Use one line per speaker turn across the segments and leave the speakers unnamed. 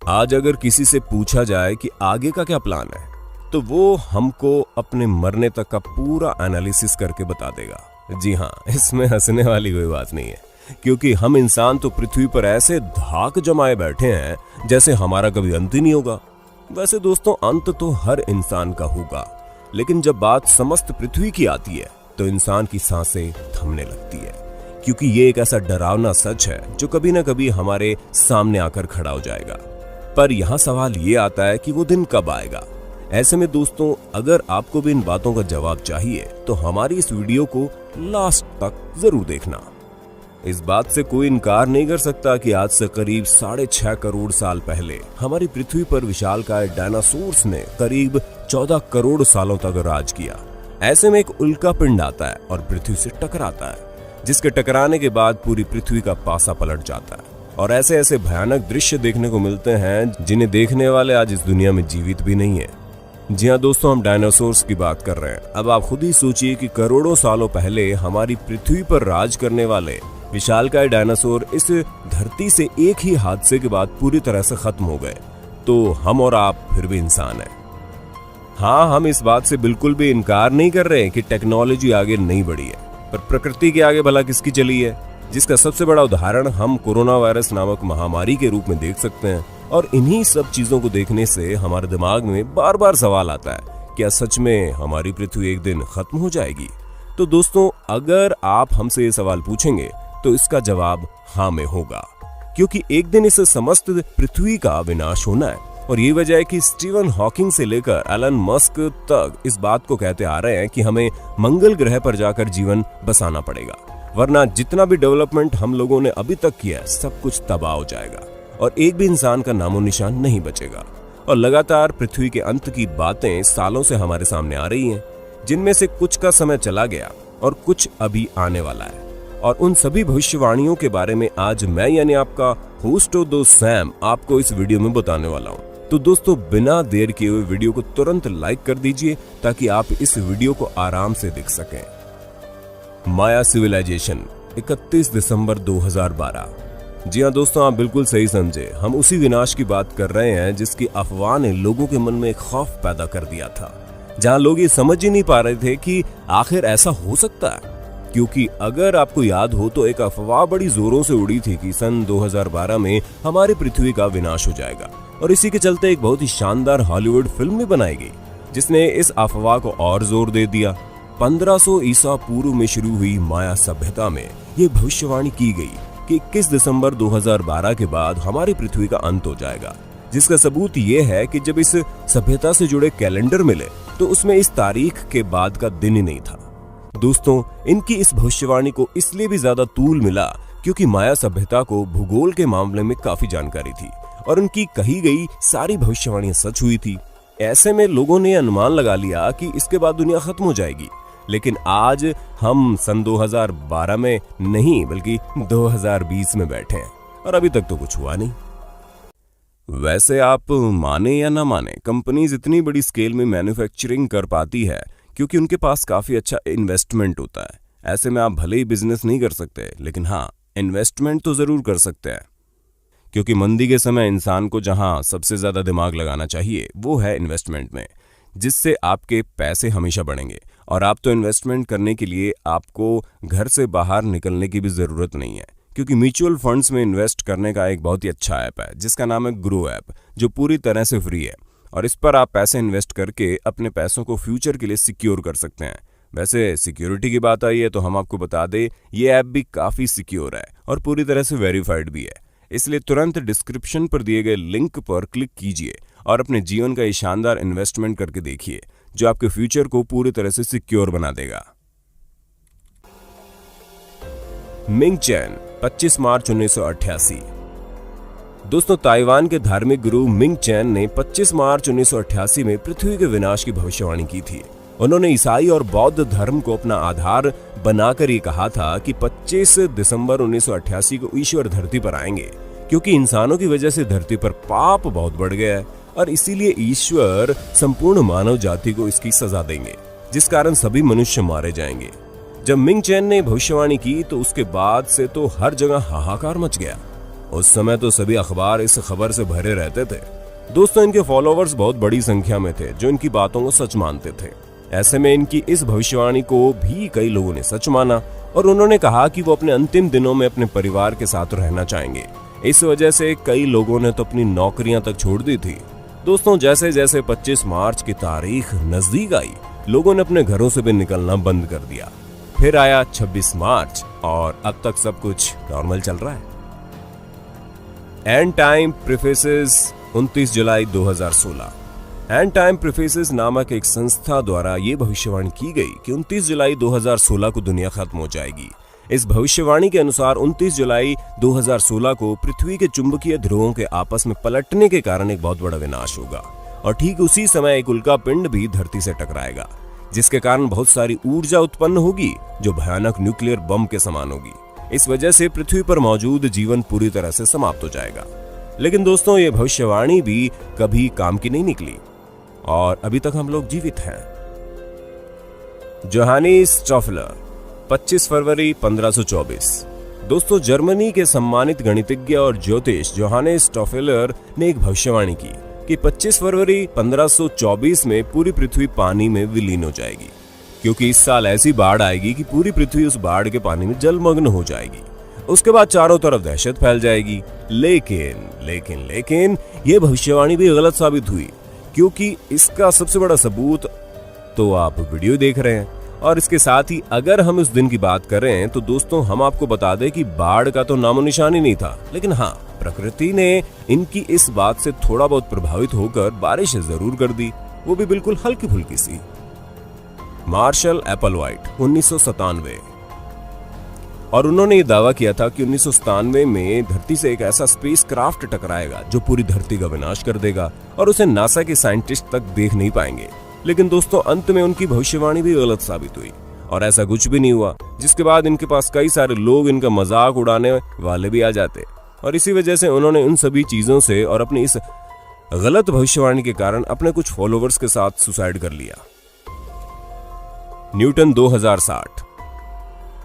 आज अगर किसी से पूछा जाए कि आगे का क्या प्लान है, तो वो हमको अपने मरने तक का पूरा एनालिसिस करके बता देगा। जी हाँ, इसमें हंसने वाली कोई बात नहीं है, क्योंकि हम इंसान तो पृथ्वी पर ऐसे धाक जमाए बैठे हैं जैसे हमारा कभी अंत ही नहीं होगा। वैसे दोस्तों, अंत तो हर इंसान का होगा, लेकिन जब बात समस्त पृथ्वी की आती है तो इंसान की सांसें थमने लगती है, क्योंकि ये एक ऐसा डरावना सच है जो कभी ना कभी हमारे सामने आकर खड़ा हो जाएगा। पर यहाँ सवाल ये आता है कि वो दिन कब आएगा। ऐसे में दोस्तों, अगर आपको भी इन बातों का जवाब चाहिए तो हमारी इस वीडियो को लास्ट तक जरूर देखना। इस बात से कोई इनकार नहीं कर सकता कि आज से करीब 6.5 करोड़ साल पहले हमारी पृथ्वी पर विशालकाय डायनासोर्स ने करीब 14 करोड़ सालों तक राज किया। ऐसे में एक उल्का पिंड आता है और पृथ्वी से टकराता है, जिसके टकराने के बाद पूरी पृथ्वी का पासा पलट जाता है और ऐसे ऐसे भयानक दृश्य देखने को मिलते हैं जिन्हें देखने वाले आज इस दुनिया में जीवित भी नहीं है। जी हाँ दोस्तों, हम डायनासोर्स की बात कर रहे हैं। अब आप खुद ही सोचिए कि करोड़ों सालों पहले हमारी पृथ्वी पर राज करने वाले विशालकाय डायनासोर इस धरती से एक ही हादसे के बाद पूरी तरह से खत्म हो गए, तो हम और आप फिर भी इंसान हैं। हाँ, हम इस बात से बिल्कुल भी इनकार नहीं कर रहे कि टेक्नोलॉजी आगे नहीं बढ़ी है, पर प्रकृति के आगे भला किसकी चली है, जिसका सबसे बड़ा उदाहरण हम कोरोना वायरस नामक महामारी के रूप में देख सकते हैं। और इन्हीं सब चीजों को देखने से हमारे दिमाग में बार बार सवाल आता है, क्या सच में हमारी पृथ्वी एक दिन खत्म हो जाएगी? तो दोस्तों, अगर आप हमसे ये सवाल पूछेंगे तो इसका जवाब हाँ में होगा, क्योंकि एक दिन इस समस्त पृथ्वी का विनाश होना है। और ये वजह है कि स्टीवन हॉकिंग से लेकर एलन मस्क तक इस बात को कहते आ रहे हैं कि हमें मंगल ग्रह पर जाकर जीवन बसाना पड़ेगा, वरना जितना भी डेवलपमेंट हम लोगों ने अभी तक किया है सब कुछ तबाह हो जाएगा और एक भी इंसान का नामो निशान नहीं बचेगा। और लगातार पृथ्वी के अंत की बातें सालों से हमारे सामने आ रही हैं, जिनमें से कुछ का समय चला गया और कुछ अभी आने वाला है। और उन सभी भविष्यवाणियों के बारे में आज मैं यानी आपका होस्ट दोस्त सैम आपको इस वीडियो में बताने वाला हूँ। तो दोस्तों, बिना देर किए हुए वीडियो को तुरंत लाइक कर दीजिए ताकि आप इस वीडियो को आराम से देख सकें। माया सिविलाइजेशन, 31 दिसंबर 2012। जी हाँ दोस्तों, आप बिल्कुल सही समझे, हम उसी विनाश की बात कर रहे हैं जिसकी अफवाह ने लोगों के मन में एक खौफ पैदा कर दिया था, जहां लोग ये समझ ही नहीं पा रहे थे कि आखिर ऐसा हो सकता है। क्योंकि अगर आपको याद हो तो एक अफवाह बड़ी जोरों से उड़ी थी कि सन 2012 में हमारी पृथ्वी का विनाश हो जाएगा, और इसी के चलते एक बहुत ही शानदार हॉलीवुड फिल्म भी बनाई गई जिसने इस अफवाह को और जोर दे दिया। 1500 ईसा पूर्व में शुरू हुई माया सभ्यता में ये भविष्यवाणी की गई कि 21 दिसंबर 2012 के बाद हमारी पृथ्वी का अंत हो जाएगा, जिसका सबूत ये है कि जब इस सभ्यता से जुड़े कैलेंडर मिले तो उसमें इस तारीख के बाद का दिन ही नहीं था। दोस्तों, इनकी इस भविष्यवाणी को इसलिए भी ज्यादा तूल मिला क्योंकि माया सभ्यता को भूगोल के मामले में काफी जानकारी थी और उनकी कही गई सारी भविष्यवाणियां सच हुई थी। ऐसे में लोगों ने अनुमान लगा लिया कि इसके बाद दुनिया खत्म हो जाएगी। लेकिन आज हम सन 2012 में नहीं बल्कि 2020 में बैठे हैं और अभी तक तो कुछ हुआ नहीं। वैसे आप माने या ना माने, कंपनीज इतनी बड़ी स्केल में मैन्युफैक्चरिंग कर पाती है क्योंकि उनके पास काफी अच्छा इन्वेस्टमेंट होता है। ऐसे में आप भले ही बिजनेस नहीं कर सकते, लेकिन हाँ, इन्वेस्टमेंट तो जरूर कर सकते हैं, क्योंकि मंदी के समय इंसान को जहां सबसे ज्यादा दिमाग लगाना चाहिए वो है इन्वेस्टमेंट में, जिससे आपके पैसे हमेशा बढ़ेंगे। और आप तो इन्वेस्टमेंट करने के लिए आपको घर से बाहर निकलने की भी जरूरत नहीं है, क्योंकि म्यूचुअल फंड्स में इन्वेस्ट करने का एक बहुत ही अच्छा ऐप है जिसका नाम है ग्रो ऐप, जो पूरी तरह से फ्री है। और इस पर आप पैसे इन्वेस्ट करके अपने पैसों को फ्यूचर के लिए सिक्योर कर सकते हैं। वैसे सिक्योरिटी की बात आई है तो हम आपको बता दें, ये ऐप भी काफी सिक्योर है और पूरी तरह से वेरीफाइड भी है। इसलिए तुरंत डिस्क्रिप्शन पर दिए गए लिंक पर क्लिक कीजिए और अपने जीवन का ये शानदार इन्वेस्टमेंट करके देखिए, जो आपके फ्यूचर को पूरी तरह से सिक्योर बना देगा। मिंग चैन, 25 मार्च 1988। दोस्तों, ताइवान के धार्मिक गुरु मिंग चैन ने 25 मार्च 1988 में पृथ्वी के विनाश की भविष्यवाणी की थी। उन्होंने ईसाई और बौद्ध धर्म को अपना आधार बनाकर ये कहा था कि 25 दिसंबर 1988 को ईश्वर धरती पर आएंगे, क्योंकि इंसानों की वजह से धरती पर पाप बहुत बढ़ गया है और इसीलिए ईश्वर संपूर्ण मानव जाति को इसकी सजा देंगे, जिस कारण सभी मनुष्य मारे जाएंगे। जब मिंग चैन ने भविष्यवाणी की तो उसके बाद से तो हर जगह हाहाकार मच गया। उस समय तो सभी अखबार इस खबर से भरे रहते थे। दोस्तों, इनके फॉलोवर्स बहुत बड़ी संख्या में थे जो इनकी बातों को सच मानते थे। ऐसे में इनकी इस भविष्यवाणी को भी कई लोगों ने सच माना और उन्होंने कहा कि वो अपने अंतिम दिनों में अपने परिवार के साथ रहना चाहेंगे। इस वजह से कई लोगों ने तो अपनी नौकरियां तक छोड़ दी थी। दोस्तों, जैसे जैसे 25 मार्च की तारीख नजदीक आई, लोगों ने अपने घरों से भी निकलना बंद कर दिया। फिर आया 26 मार्च और अब तक सब कुछ नॉर्मल चल रहा है। एंड टाइम प्रीफेसेस 29 जुलाई 2016। एंड टाइम प्रीफेसेस नामक एक संस्था द्वारा ये भविष्यवाणी की गई कि 29 जुलाई 2016 को दुनिया खत्म हो जाएगी। इस भविष्यवाणी के अनुसार 29 जुलाई 2016 को पृथ्वी के चुंबकीय ध्रुवों के आपस में पलटने के कारण एक बहुत बड़ा विनाश होगा और ठीक उसी समय एक उल्का पिंड भी धरती से टकराएगा, जिसके कारण बहुत सारी ऊर्जा उत्पन्न होगी जो भयानक न्यूक्लियर बम के समान होगी। इस वजह से पृथ्वी पर मौजूद जीवन पूरी तरह से समाप्त हो जाएगा। लेकिन दोस्तों, ये भविष्यवाणी भी कभी काम की नहीं निकली और अभी तक हम लोग जीवित हैं। जोहानिस स्टॉफलर 25 फरवरी 1524। दोस्तों, जर्मनी के सम्मानित गणितज्ञ और ज्योतिष जोहानिस स्टॉफलर ने एक भविष्यवाणी की कि 25 फरवरी 1524 में पूरी पृथ्वी पानी में विलीन हो जाएगी, क्योंकि इस साल ऐसी बाढ़ आएगी कि पूरी पृथ्वी उस बाढ़ के पानी में जलमग्न हो जाएगी। उसके बाद चारों तरफ दहशत फैल जाएगी। लेकिन ये भविष्यवाणी भी गलत साबित हुई, क्योंकि इसका सबसे बड़ा सबूत तो आप वीडियो देख रहे हैं। और इसके साथ ही अगर हम इस दिन की बात करें तो दोस्तों, हम आपको बता दें कि बाढ़ का तो नामो निशान ही नहीं था, लेकिन हाँ, प्रकृति ने इनकी इस बात से थोड़ा बहुत प्रभावित होकर बारिश जरूर कर दी, वो भी बिल्कुल हल्की फुल्की सी। मार्शल एप्पलवाइट 1997। और उन्होंने ये दावा किया था कि 1997 में धरती से एक ऐसा स्पेस क्राफ्ट टकराएगा जो पूरी धरती का विनाश कर देगा और उसे नासा के साइंटिस्ट तक देख नहीं पाएंगे। लेकिन दोस्तों, अंत में उनकी भविष्यवाणी भी गलत साबित हुई और ऐसा कुछ भी नहीं हुआ, जिसके बाद इनके पास कई सारे लोग इनका मजाक उड़ाने वाले भी आ जाते और इसी वजह से उन्होंने उन सभी चीजों से और अपनी इस गलत भविष्यवाणी के कारण अपने कुछ फॉलोवर्स के साथ सुसाइड कर लिया। न्यूटन 2060।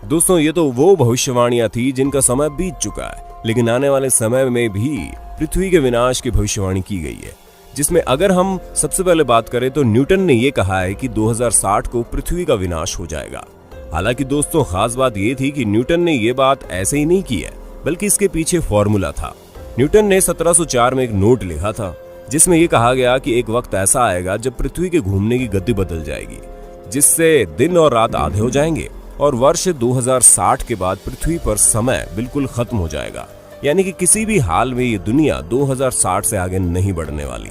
दोस्तों, ये तो वो भविष्यवाणियां थी जिनका समय बीत चुका है, लेकिन आने वाले समय में भी पृथ्वी के विनाश की भविष्यवाणी की गई है, जिसमें अगर हम सबसे पहले बात करें तो न्यूटन ने यह कहा है कि 2060 को पृथ्वी का विनाश हो जाएगा। हालांकि दोस्तों, खास बात यह थी कि न्यूटन ने यह बात ऐसे ही नहीं की है, बल्कि इसके पीछे फॉर्मूला था। न्यूटन ने 1704 में एक नोट लिखा था जिसमें यह कहा गया कि एक वक्त ऐसा आएगा जब पृथ्वी के घूमने की गति बदल जाएगी, जिससे दिन और रात आधे हो जाएंगे और वर्ष 2060 के बाद पृथ्वी पर समय बिल्कुल खत्म हो जाएगा, यानी कि किसी भी हाल में ये दुनिया 2060 से आगे नहीं बढ़ने वाली।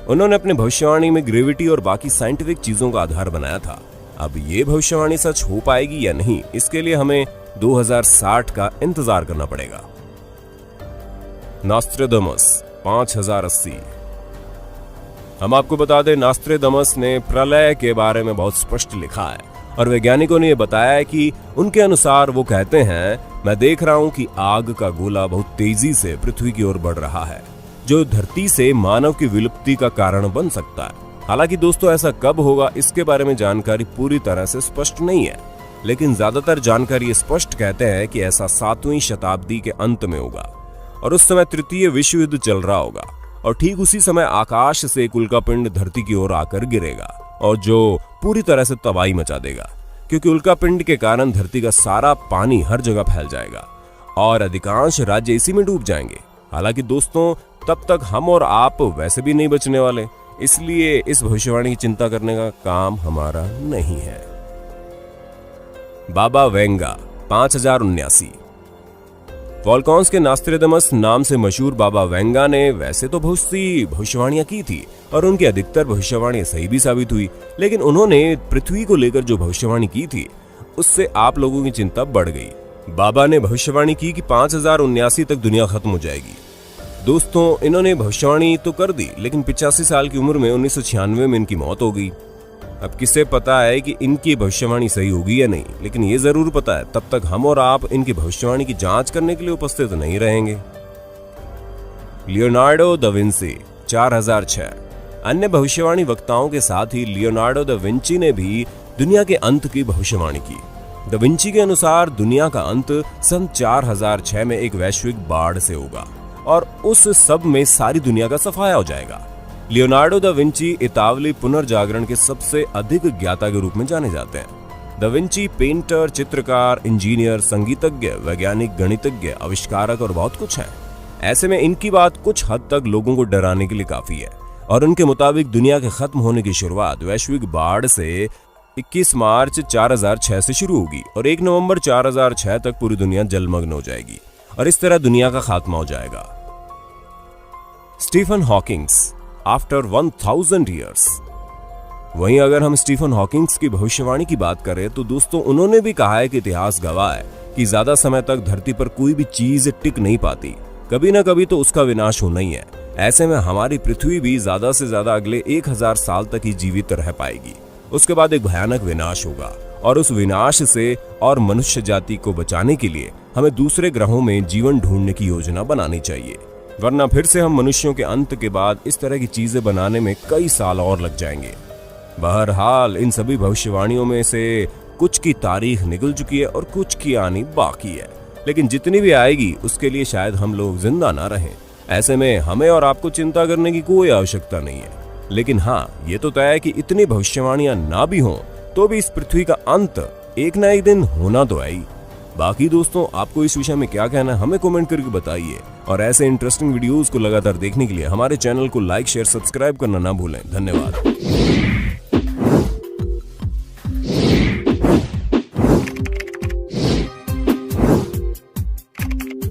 उन्होंने अपने भविष्यवाणी में ग्रेविटी और बाकी साइंटिफिक चीजों का आधार बनाया था। अब ये भविष्यवाणी सच हो पाएगी या नहीं, इसके लिए हमें 2060 का इंतजार करना पड़ेगा। नॉस्ट्रेडमस 5080। हम आपको बता दें, नॉस्ट्रेडमस ने प्रलय के बारे में बहुत स्पष्ट लिखा है और वैज्ञानिकों ने यह बताया है कि उनके अनुसार वो कहते हैं, मैं देख रहा हूं कि आग का गोला बहुत तेजी से पृथ्वी की ओर बढ़ रहा है, जो धरती से मानव की विलुप्ति का कारण बन सकता है। हालांकि दोस्तों, ऐसा कब होगा इसके बारे में जानकारी पूरी तरह से स्पष्ट नहीं है, लेकिन ज्यादातर जानकारी स्पष्ट कहते हैं कि ऐसा 7वीं शताब्दी के अंत में होगा और उस समय तृतीय विश्व युद्ध चल रहा होगा और ठीक उसी समय आकाश से एक उल्कापिंड धरती की ओर आकर गिरेगा और जो पूरी तरह से तबाही मचा देगा, क्योंकि उल्कापिंड के कारण धरती का सारा पानी हर जगह फैल जाएगा और अधिकांश राज्य इसी में डूब जाएंगे। हालांकि दोस्तों, तब तक हम और आप वैसे भी नहीं बचने वाले, इसलिए इस भविष्यवाणी की चिंता करने का काम हमारा नहीं है। बाबा वेंगा 5079। वॉल्कॉन्स के नॉस्ट्रेडमस नाम से मशहूर बाबा वेंगा ने वैसे तो बहुत सी भविष्यवाणियां की थी और उनकी अधिकतर भविष्यवाणियां सही भी साबित हुई, लेकिन उन्होंने पृथ्वी को लेकर जो भविष्यवाणी की थी उससे आप लोगों की चिंता बढ़ गई। बाबा ने भविष्यवाणी की कि 5079 तक दुनिया खत्म हो जाएगी। दोस्तों, इन्होंने भविष्यवाणी तो कर दी, लेकिन 85 साल की उम्र में 1996 में इनकी मौत हो गई। अब किसे पता है कि इनकी भविष्यवाणी सही होगी या नहीं, लेकिन ये जरूर पता है तब तक हम और आप इनकी भविष्यवाणी की जांच करने के लिए उपस्थित नहीं रहेंगे। Leonardo da Vinci 4006। अन्य भविष्यवाणी वक्ताओं के साथ ही लियोनार्डो दा विंची ने भी दुनिया के अंत की भविष्यवाणी की। दा विंची के अनुसार दुनिया का अंत सन 4006 में एक वैश्विक बाढ़ से होगा और उस सब में सारी दुनिया का सफाया हो जाएगा। लियोनार्डो दा विंची इतावली पुनर्जागरण के सबसे अधिक ज्ञाता के रूप में जाने जाते हैं। दा विंची पेंटर, चित्रकार, इंजीनियर, संगीतज्ञ, वैज्ञानिक, गणितज्ञ, आविष्कारक और बहुत कुछ है। ऐसे में इनकी बात कुछ हद तक लोगों को डराने के लिए काफी है और उनके मुताबिक दुनिया के खत्म होने की शुरुआत वैश्विक बाढ़ से 21 मार्च 4006 से शुरू होगी और 1 नवंबर 4006 तक पूरी दुनिया जलमग्न हो जाएगी और इस तरह दुनिया का खात्मा हो जाएगा। Stephen Hawkings after 1000 years. वहीं अगर हम स्टीफन हॉकिंग्स की भविष्यवाणी की बात करें तो दोस्तों उन्होंने भी कहा है कि इतिहास गवाह है कि ज्यादा समय तक धरती पर कोई भी चीज टिक नहीं पाती, कभी ना कभी तो उसका विनाश होना ही है। ऐसे में हमारी पृथ्वी भी ज्यादा से ज्यादा अगले 1000 साल तक ही जीवित रह पाएगी। उसके बाद एक भयानक विनाश होगा और उस विनाश से और मनुष्य जाति को बचाने के लिए हमें दूसरे ग्रहों में जीवन ढूंढने की योजना बनानी चाहिए, वरना फिर से हम मनुष्यों के अंत के बाद इस तरह की चीजें बनाने में कई साल और लग जाएंगे। बहरहाल इन सभी भविष्यवाणियों में से कुछ की तारीख निकल चुकी है और कुछ की आनी बाकी है, लेकिन जितनी भी आएगी उसके लिए शायद हम लोग जिंदा ना रहें। ऐसे में हमें और आपको चिंता करने की कोई आवश्यकता नहीं है। लेकिन हाँ, ये तो तय है कि इतनी भविष्यवाणियां ना भी हों तो भी इस पृथ्वी का अंत एक ना एक दिन होना तो है ही। बाकी दोस्तों, आपको इस विषय में क्या कहना है हमें कमेंट करके बताइए और ऐसे इंटरेस्टिंग वीडियोस को लगातार देखने के लिए हमारे चैनल को लाइक, शेयर, सब्सक्राइब करना ना भूलें। धन्यवाद।